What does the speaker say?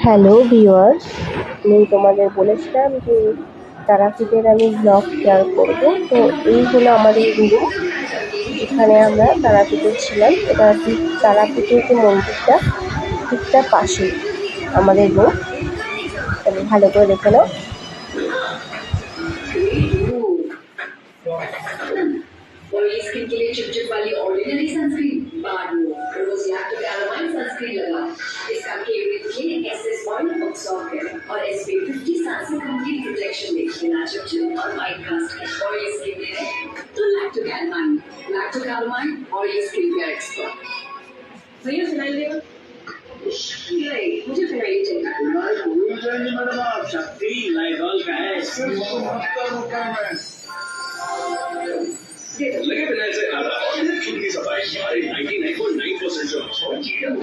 Hello viewers, আমি তোমাদের বলেছিলাম যে তারাপীঠের আমি ব্লগ শেয়ার করব। তো এই হলো আমাদের রুম, যেখানে আমরা তারাপীঠে ছিলাম। এটা ঠিক তারাপীঠের যে মন্দিরটা ঠিক তার পাশেই আমাদের রুম। তবে ভালো করে দেখে নাও। ऑयली स्किन के लिए चिपचिप वाली ऑर्डिनरी सनस्क्रीन बाद में रोज लैक्टो कैलामाइन सनस्क्रीन लगा। इसका केवल ये एसएस ऑयल अब्सॉर्ब है और एसपीएफ 50 साल से कंप्लीट प्रोटेक्शन देती है, चिपचिप और वाइट कास्ट है। ऑयली स्किन के लिए तो lacto calamine oily skin care expert. भैया फिनाइल देगा? नहीं, मुझे फिनाइल चाहिए। भूल जाएंगे मैडम आप, शक्ति लाइजॉल का है। सिर्फ 70 रुपए में लगे बिना से आधा और खुद की सफाई 99.9% जो चीज़ है वो